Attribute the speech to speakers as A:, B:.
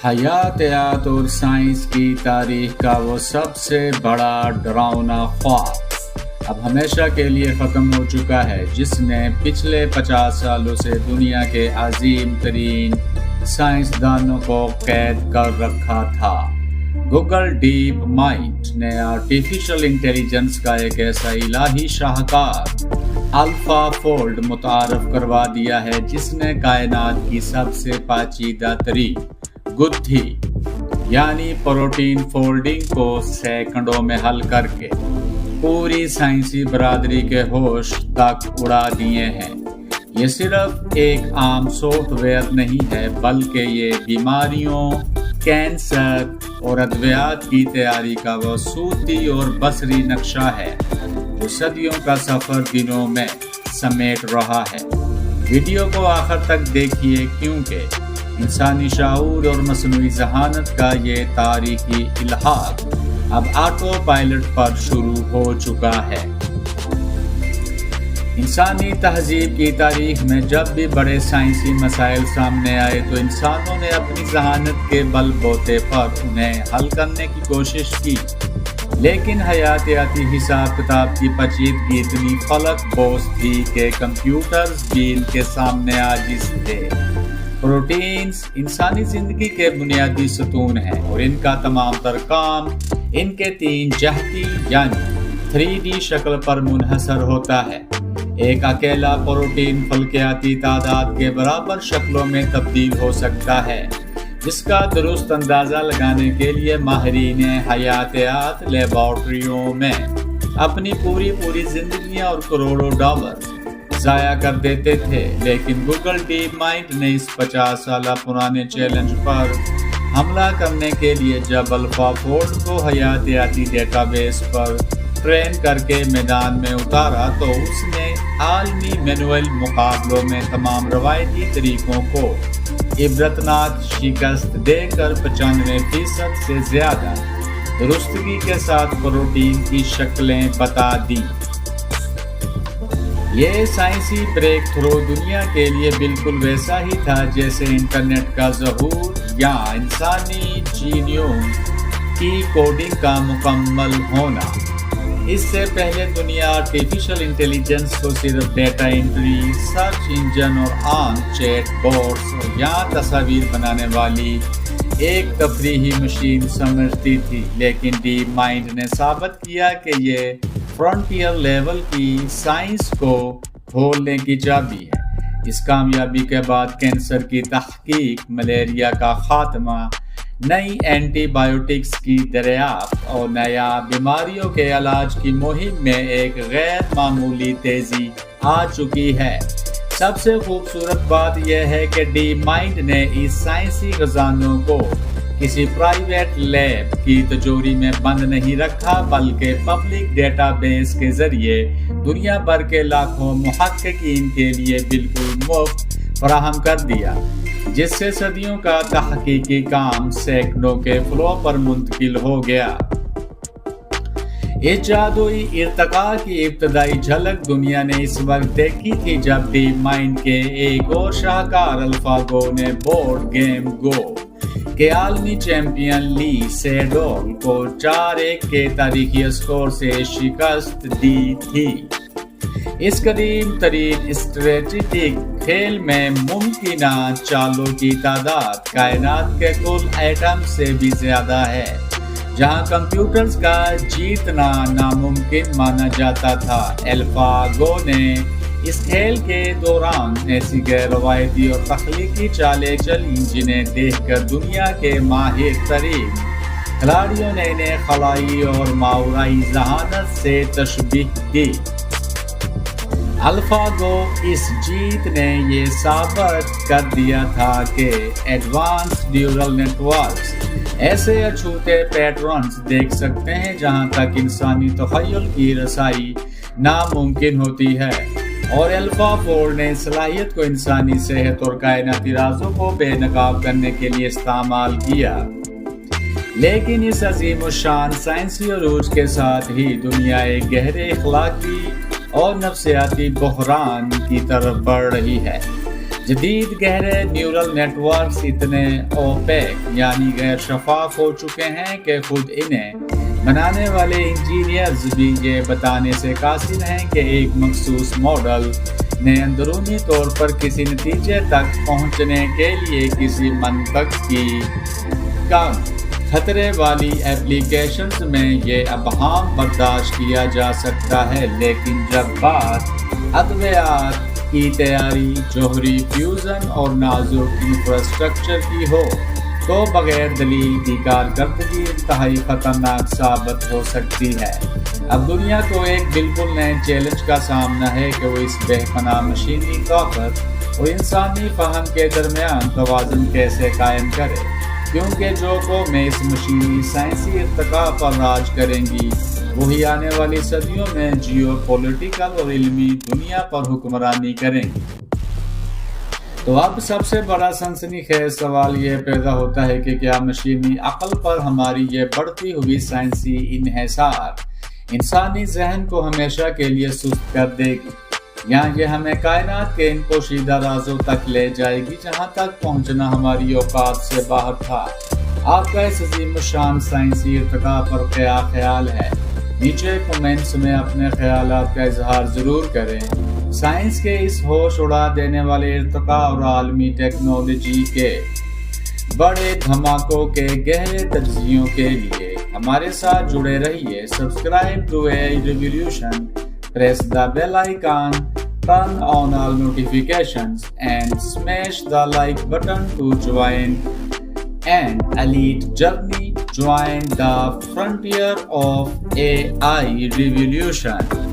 A: حیاتیات اور سائنس کی تاریخ کا وہ سب سے بڑا ڈراؤنا خواب اب ہمیشہ کے لیے ختم ہو چکا ہے، جس نے پچھلے 50 سالوں سے دنیا کے عظیم ترین سائنسدانوں کو قید کر رکھا تھا۔ گوگل ڈیپ مائنڈ نے آرٹیفیشل انٹیلیجنس کا ایک ایسا الہی شاہکار الفا فولڈ متعارف کروا دیا ہے، جس نے کائنات کی سب سے پیچیدہ ترین گتھی یعنی پروٹین فولڈنگ کو سیکنڈوں میں حل کر کے پوری سائنسی برادری کے ہوش تک اڑا دیے ہیں۔ یہ صرف ایک عام سافٹ ویئر نہیں ہے، بلکہ یہ بیماریوں، کینسر اور ادویات کی تیاری کا وہ صوتی اور بصری نقشہ ہے جو صدیوں کا سفر دنوں میں سمیٹ رہا ہے۔ ویڈیو کو آخر تک دیکھیے، کیونکہ انسانی شعور اور مصنوعی ذہانت کا یہ تاریخی الحاق اب آٹو پائلٹ پر شروع ہو چکا ہے۔ انسانی تہذیب کی تاریخ میں جب بھی بڑے سائنسی مسائل سامنے آئے تو انسانوں نے اپنی ذہانت کے بل بوتے پر انہیں حل کرنے کی کوشش کی، لیکن حیاتیاتی حساب کتاب کی پیچیدگی اتنی فلک بوز تھی کہ کمپیوٹرز بھی ان کے سامنے عاجز تھے۔ پروٹینز انسانی زندگی کے بنیادی ستون ہیں اور ان کا تمام تر کام ان کے 3 جہتی یعنی 3D شکل پر منحصر ہوتا ہے۔ ایک اکیلا پروٹین فلکیاتی تعداد کے برابر شکلوں میں تبدیل ہو سکتا ہے، جس کا درست اندازہ لگانے کے لیے ماہرین حیاتیات لیبارٹریوں میں اپنی پوری زندگیاں اور کروڑوں ڈالر ضائع کر دیتے تھے۔ لیکن گوگل ڈیپ مائنڈ نے اس 50 سالہ پرانے چیلنج پر حملہ کرنے کے لیے جب الفا فولڈ کو حیاتیاتی ڈیٹا بیس پر ٹرین کر کے میدان میں اتارا تو اس نے عالمی مینوئل مقابلوں میں تمام روایتی طریقوں کو عبرتناک شکست دے کر 95% سے زیادہ درستگی کے ساتھ پروٹین کی شکلیں بتا دیں۔ یہ سائنسی بریک تھرو دنیا کے لیے بالکل ویسا ہی تھا جیسے انٹرنیٹ کا ظہور یا انسانی جینیوم کی کوڈنگ کا مکمل ہونا۔ اس سے پہلے دنیا آرٹیفیشل انٹیلیجنس کو صرف ڈیٹا انٹری، سرچ انجن اور عام چیٹ بوٹس یا تصاویر بنانے والی ایک تفریحی مشین سمجھتی تھی، لیکن ڈیپ مائنڈ نے ثابت کیا کہ یہ فرنٹیئر لیول کی سائنس کو کھولنے کی چابی ہے۔ اس کامیابی کے بعد کینسر کی تحقیق، ملیریا کا خاتمہ، نئی اینٹی بایوٹکس کی دریافت اور نایاب بیماریوں کے علاج کی مہم میں ایک غیر معمولی تیزی آ چکی ہے۔ سب سے خوبصورت بات یہ ہے کہ ڈیپ مائنڈ نے اس سائنسی خزانوں کو کسی پرائیویٹ لیب کی تجوری میں بند نہیں رکھا، بلکہ پبلک ڈیٹا بیس کے ذریعے دنیا بھر کے لاکھوں محققین کے لیے بالکل مفت فراہم کر دیا، جس سے صدیوں کا تحقیقی کام سیکنڈوں کے فلو پر منتقل ہو گیا۔ اس جادوئی ارتقاء کی ابتدائی جھلک دنیا نے اس وقت دیکھی تھی جب ڈیپ مائنڈ کے ایک اور شاہکار الفاگو نے بورڈ گیم گو کے عالمی چیمپئن لی سیڈول کو 4-1 کے تاریخی اسکور سے شکست دی تھی۔ اس قدیم ترین اسٹریٹجک کھیل میں ممکنہ چالوں کی تعداد کائنات کے کل ایٹم سے بھی زیادہ ہے، جہاں کمپیوٹرز کا جیتنا ناممکن مانا جاتا تھا۔ الفاگو نے اس کھیل کے دوران ایسی غیر روایتی اور تخلیقی چالیں چلیں جنہیں دیکھ کر دنیا کے ماہر ترین کھلاڑیوں نے انہیں خلائی اور ماورائی ذہانت سے تشبیہ دی۔ الفاگو اس جیت نے یہ ثابت کر دیا تھا کہ ایڈوانس نیورل نیٹ ورکس ایسے اچھوتے پیٹرنز دیکھ سکتے ہیں جہاں تک انسانی تخیل کی رسائی ناممکن ہوتی ہے، اور الفا فولڈ نے صلاحیت کو انسانی صحت اور کائناتی رازوں کو بے نقاب کرنے کے لیے استعمال کیا۔ لیکن اس عظیم الشان سائنسی عروج کے ساتھ ہی دنیا ایک گہرے اخلاقی اور نفسیاتی بحران کی طرف بڑھ رہی ہے۔ جدید گہرے نیورل نیٹ ورکس اتنے اوپیک یعنی غیر شفاف ہو چکے ہیں کہ خود انہیں بنانے والے انجینئرز بھی یہ بتانے سے قاصر ہیں کہ ایک مخصوص ماڈل نے اندرونی طور پر کسی نتیجے تک پہنچنے کے لیے کسی منطق کی کم خطرے والی ایپلیکیشنز میں یہ ابہام برداشت کیا جا سکتا ہے، لیکن جب بات ادویات کی تیاری، جوہری فیوژن اور نازک انفراسٹرکچر کی ہو تو بغیر دلیل کی کارکردگی انتہائی خطرناک ثابت ہو سکتی ہے۔ اب دنیا کو ایک بالکل نئے چیلنج کا سامنا ہے کہ وہ اس بے پناہ مشینی طاقت اور انسانی فہم کے درمیان توازن کیسے قائم کرے، کیونکہ جو قومیں اس مشینی سائنسی ارتقاء پر راج کریں گی وہی آنے والی صدیوں میں جیو پولیٹیکل اور علمی دنیا پر حکمرانی کریں گی۔ تو اب سب سے بڑا سنسنی خیز سوال یہ پیدا ہوتا ہے کہ کیا مشینی عقل پر ہماری یہ بڑھتی ہوئی سائنسی انحصار انسانی ذہن کو ہمیشہ کے لیے سست کر دے گی، یا یہ ہمیں کائنات کے ان پوشیدہ رازوں تک لے جائے گی جہاں تک پہنچنا ہماری اوقات سے باہر تھا؟ آپ کا اس عظیم الشان سائنسی ارتقاء پر کیا خیال ہے؟ نیچے کومنٹس میں اپنے خیالات کا اظہار ضرور کریں۔ سائنس کے اس ہوش اڑا دینے والے ارتقاء اور عالمی ٹیکنالوجی کے بڑے دھماکوں کے گہرے تجزیوں کے لیے ہمارے ساتھ جڑے رہیے۔ Subscribe to AI Revolution, press the bell icon, turn on all notifications and smash the like button to join an elite journey. Join the frontier of AI revolution.